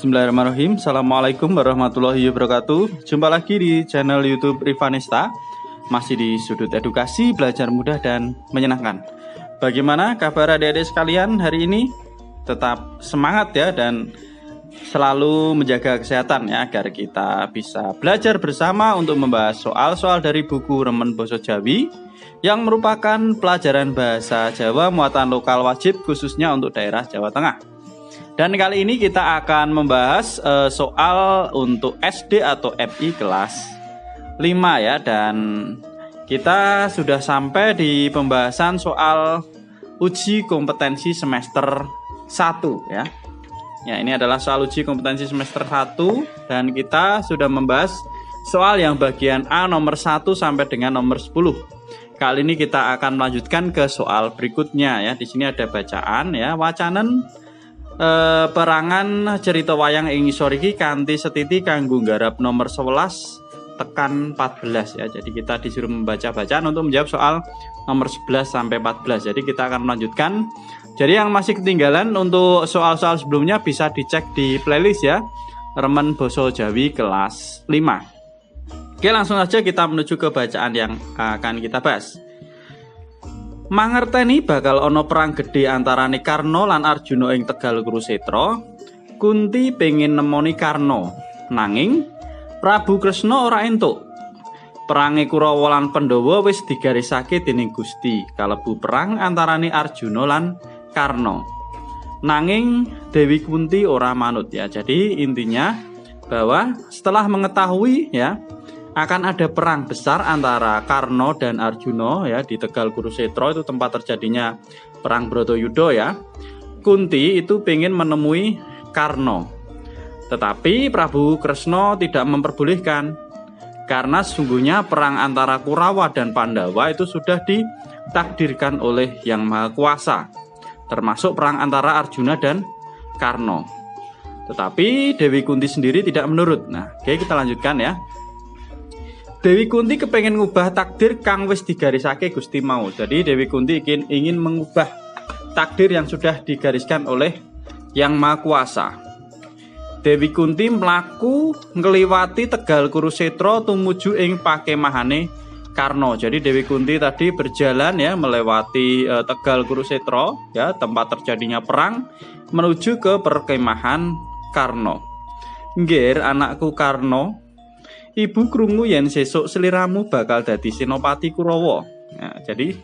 Bismillahirrahmanirrahim. Assalamualaikum warahmatullahi wabarakatuh. Jumpa lagi di channel YouTube Rivanista. Masih di sudut edukasi, belajar mudah dan menyenangkan. Bagaimana kabar adik-adik sekalian hari ini? Tetap semangat ya, dan selalu menjaga kesehatan ya, agar kita bisa belajar bersama untuk membahas soal-soal dari buku Remen Basa Jawi yang merupakan pelajaran bahasa Jawa muatan lokal wajib khususnya untuk daerah Jawa Tengah. Dan kali ini kita akan membahas soal untuk SD atau FI kelas 5 ya. Dan kita sudah sampai di pembahasan soal uji kompetensi semester 1 ya. Ya, ini adalah soal uji kompetensi semester 1 dan kita sudah membahas soal yang bagian A nomor 1 sampai dengan nomor 10. Kali ini kita akan melanjutkan ke soal berikutnya ya. Di sini ada bacaan ya, wacanen perangan cerita wayang ing ngisor iki kanthi setiti kanggo nggarap nomor 11 tekan 14 ya. Jadi kita disuruh membaca bacaan untuk menjawab soal nomor 11 sampai 14. Jadi kita akan melanjutkan. Jadi yang masih ketinggalan untuk soal-soal sebelumnya bisa dicek di playlist ya, Remen Basa Jawi kelas 5. Oke, langsung saja kita menuju ke bacaan yang akan kita bahas. Mangerteni bakal ono perang gede antarane Karna lan Arjuna ing Tegal Kurusetra. Kunti pengen nemoni Karna, nanging Prabu Kresna ora entuk. Perange Kurawa lan Pandhawa wis digarisake dening Gusti, kalebu perang antarane Arjuna lan Karna. Nanging Dewi Kunti ora manut ya. Jadi intinya bahwa setelah mengetahui ya akan ada perang besar antara Karna dan Arjuna ya di Tegal Kurusetra, itu tempat terjadinya perang Bratayuda ya. Kunti itu pengen menemui Karna, tetapi Prabu Kresna tidak memperbolehkan karena sesungguhnya perang antara Kurawa dan Pandhawa itu sudah ditakdirkan oleh Yang Maha Kuasa, termasuk perang antara Arjuna dan Karna. Tetapi Dewi Kunti sendiri tidak menurut. Nah, oke, kita lanjutkan ya. Dewi Kunti kepengen ngubah takdir kang wis digarisake Gusti mau. Jadi Dewi Kunti ingin mengubah takdir yang sudah digariskan oleh Yang Maha Kuasa. Dewi Kunti mlaku ngliwati Tegal Kurusetra tumuju ing pakemahane Karna. Jadi Dewi Kunti tadi berjalan ya melewati Tegal Kurusetra ya, tempat terjadinya perang, menuju ke perkemahan Karna. Nggih, anakku Karna, ibu krungu yen sesuk sliramu bakal dadi senopati Kurawa. Nah, jadi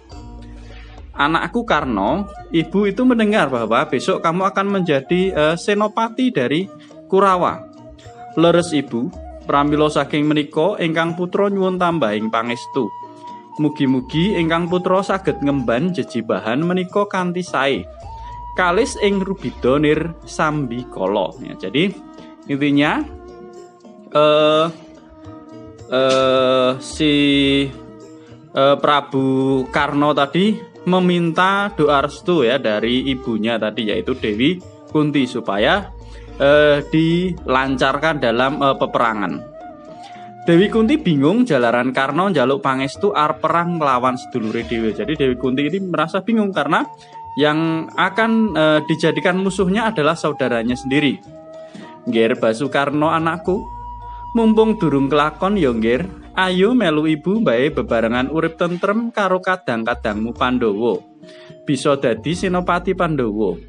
anakku Karna, ibu itu mendengar bahwa besok kamu akan menjadi senopati dari Kurawa. Leres ibu, pramila saking menika ingkang putra nyuwun tambahing pangestu. Mugi-mugi ingkang putra saged ngemban jejibahan menika kanthi sae. Kalis ing rubida nir sambikala. Ya, jadi intinya Prabu Karna tadi meminta doa restu ya dari ibunya tadi, yaitu Dewi Kunti, supaya dilancarkan dalam peperangan. Dewi Kunti bingung jalaran Karna njaluk pangestu arep perang nglawan sedulure dhewe. Jadi Dewi Kunti ini merasa bingung karena yang akan dijadikan musuhnya adalah saudaranya sendiri. Nggih Basu Karna anakku, mumpung durung kelakon ya nggir, ayo melu ibu bae bebarengan urip tentrem karo kadang-kadangmu Pandhawa. Bisa dadi senopati Pandhawa.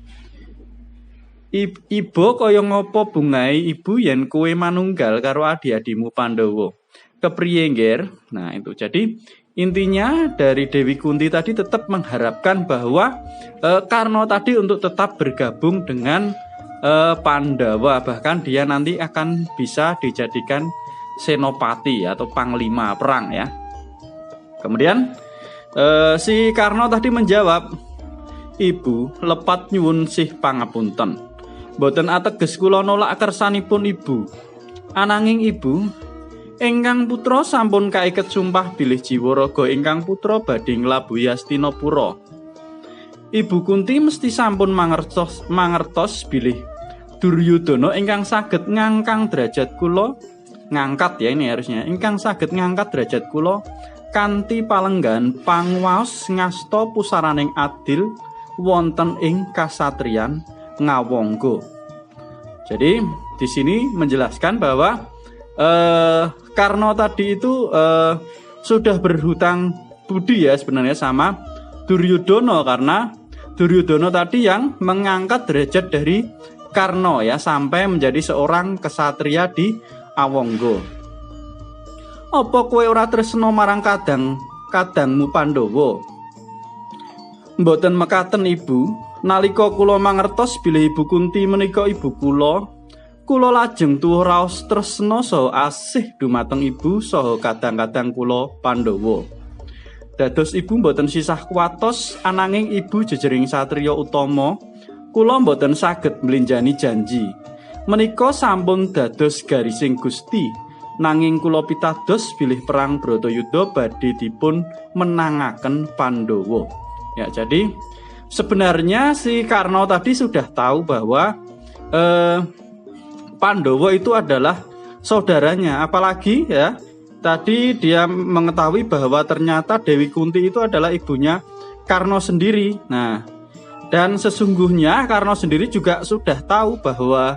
Ibu kaya ngopo bungae ibu yen kowe manunggal karo adi-adimu Pandhawa. Kepriye nggir? Nah, itu. Jadi intinya dari Dewi Kunti tadi tetap mengharapkan bahwa Karna tadi untuk tetap bergabung dengan Pandhawa, bahkan dia nanti akan bisa dijadikan senopati atau panglima perang ya. Kemudian si Karna tadi menjawab, ibu lepat nyuwun sih pangapunten, boten ateges kula nolak kersanipun ibu. Ananging ibu, ingkang putra sampun kaiket sumpah bilih jiwa raga ingkang putra badhe nglabuhi Hastinapura. Ibu Kunti mesti sampun mangertos bilih Duryudana ingkang saged ngangkang derajat kula, ngangkat ya ini harusnya, ingkang saged ngangkat derajat kula kanthi palenggan pangwaos ngasta pusaraning adil wonten ing kasatriyan Ngawangga. Jadi di sini menjelaskan bahwa Karna tadi itu sudah berhutang budi ya sebenarnya sama Duryudono, karena Duryudono tadi yang mengangkat derajat dari Karna ya sampai menjadi seorang kesatria di Awangga. Apa kowe ora tresna marang kadangmu Pandhawa? Mboten mekaten Ibu, nalika kula mangertos bilih Ibu Kunti menika ibu kula lajeng tuwuh raos tresna saha asih dumateng Ibu saha kadang-kadang kula Pandhawa. Dados Ibu mboten sisah kuwatos ananging Ibu jejering satriya utama, kula mboten saged mlenjani janji. Menika sampun dados garising Gusti, nanging kula pitados bilih perang Bratayuda badhe dipun menangaken Pandhawa. Ya, jadi sebenarnya si Karna tadi sudah tahu bahwa Pandhawa itu adalah saudaranya, apalagi ya tadi dia mengetahui bahwa ternyata Dewi Kunti itu adalah ibunya Karna sendiri. Nah, dan sesungguhnya Karna sendiri juga sudah tahu bahwa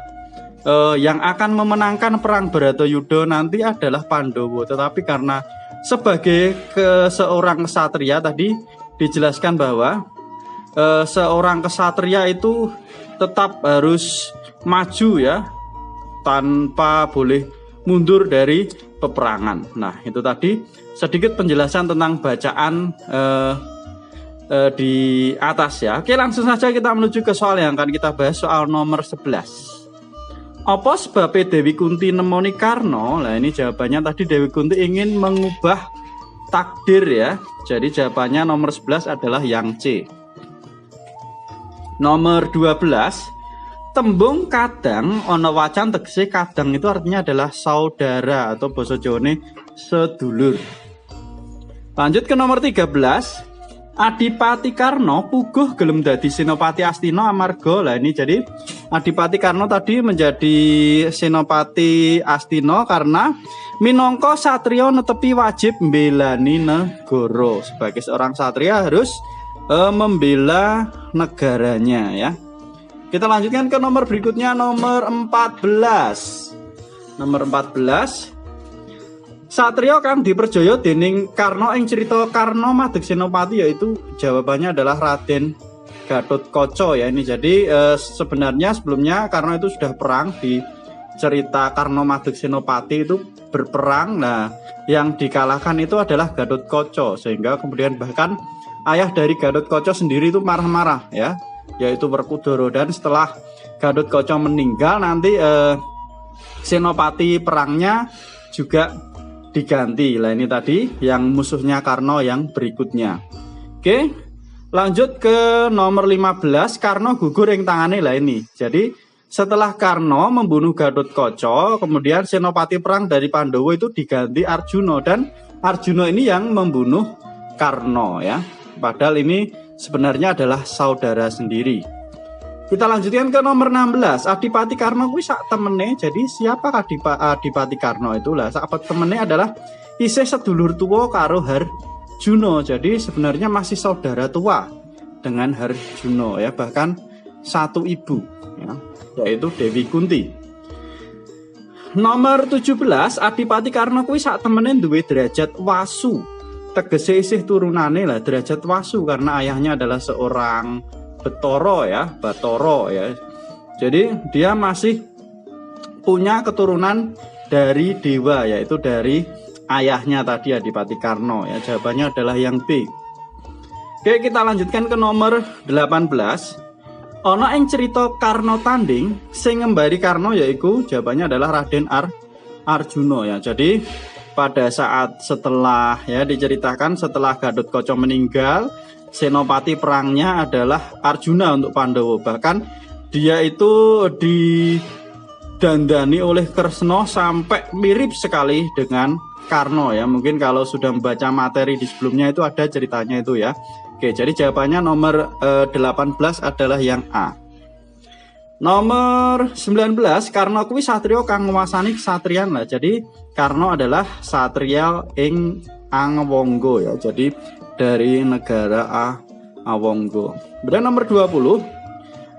yang akan memenangkan perang Bratayuda nanti adalah Pandhawa, tetapi karena sebagai seorang ksatria tadi dijelaskan bahwa seorang kesatria itu tetap harus maju ya, tanpa boleh mundur dari peperangan. Nah, itu tadi sedikit penjelasan tentang bacaan di atas ya. Oke, langsung saja kita menuju ke soal yang akan kita bahas, soal nomor 11. Apa sebabnya Dewi Kunti nemoni Karna? Nah, ini jawabannya tadi Dewi Kunti ingin mengubah takdir ya. Jadi jawabannya nomor 11 adalah yang C. Nomor 12, tembung kadang ana wacan tegese kadang itu artinya adalah saudara atau basa Jawane sedulur. Lanjut ke nomor 13. Adipati Karna puguh gelem dadi Senopati Astina amarga. Lah ini jadi Adipati Karna tadi menjadi Senopati Astina karena minangka satriya netepi wajib mbelani negara. Sebagai seorang satria harus membela negaranya ya. Kita lanjutkan ke nomor berikutnya, nomor 14. Nomor 14. Satria kang diperjaya dening Karna ing cerita Karna Madeg Senopati, yaitu jawabannya adalah Raden Gatotkaca ya. Ini jadi sebenarnya sebelumnya Karna itu sudah perang di cerita Karna Madeg Senopati itu berperang. Nah, yang dikalahkan itu adalah Gatotkaca, sehingga kemudian bahkan ayah dari Gatotkaca sendiri itu marah-marah ya, yaitu Werkudara. Dan setelah Gatotkaca meninggal nanti Senopati perangnya juga diganti. Lah ini tadi yang musuhnya Karna yang berikutnya. Oke, lanjut ke nomor 15. Karna gugur ing tangane. Lah ini jadi setelah Karna membunuh Gatotkaca, kemudian Senopati perang dari Pandhawa itu diganti Arjuna, dan Arjuna ini yang membunuh Karna ya. Padahal ini sebenarnya adalah saudara sendiri. Kita lanjutkan ke nomor 16. Adipati Karna kuwi sak temene. Jadi siapa Adipati Karna itu? Lah sak temene adalah isih sedulur tua karo Harjuna. Jadi sebenarnya masih saudara tua dengan Harjuna ya, bahkan satu ibu ya, yaitu Dewi Kunti. Nomor 17. Adipati Karna kuwi sak temene duwe derajat wasu. Tegese isih turunane lah derajat wasu karena ayahnya adalah seorang Bathara ya. Jadi dia masih punya keturunan dari dewa, yaitu dari ayahnya tadi Adipati Karna ya. Jawabannya adalah yang B. Oke, kita lanjutkan ke nomor 18. Ana ing cerita Karna tanding sing ngembari Karna yaiku jawabannya adalah Raden Arjuna ya. Jadi pada saat setelah ya diceritakan setelah Gatotkaca meninggal, Senopati perangnya adalah Arjuna untuk Pandhawa. Bahkan dia itu didandani oleh Kresna sampai mirip sekali dengan Karna ya. Mungkin kalau sudah membaca materi di sebelumnya itu ada ceritanya itu ya. Oke, jadi jawabannya nomor 18 adalah yang A. Nomor 19, Karna kuwi satriya kang nguwasani kesatrian lah. Jadi Karna adalah satriya ing Awangga ya. Jadi dari negara Awangga. Kemudian nomor 20,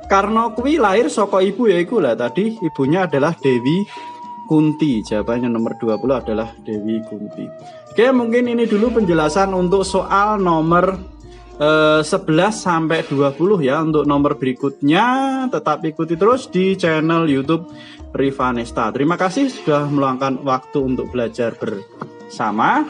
Karna kuwi lahir saka ibu yaiku lah tadi ibunya adalah Dewi Kunti. Jawabannya nomor 20 adalah Dewi Kunti. Oke, mungkin ini dulu penjelasan untuk soal nomor 11 sampai 20 ya. Untuk nomor berikutnya tetap ikuti terus di channel YouTube Rivanesta. Terima kasih sudah meluangkan waktu untuk belajar bersama.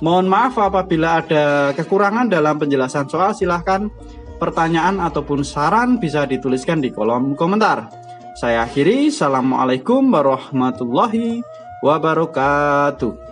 Mohon maaf apabila ada kekurangan dalam penjelasan soal. Silahkan pertanyaan ataupun saran bisa dituliskan di kolom komentar. Saya akhiri. Assalamualaikum warahmatullahi wabarakatuh.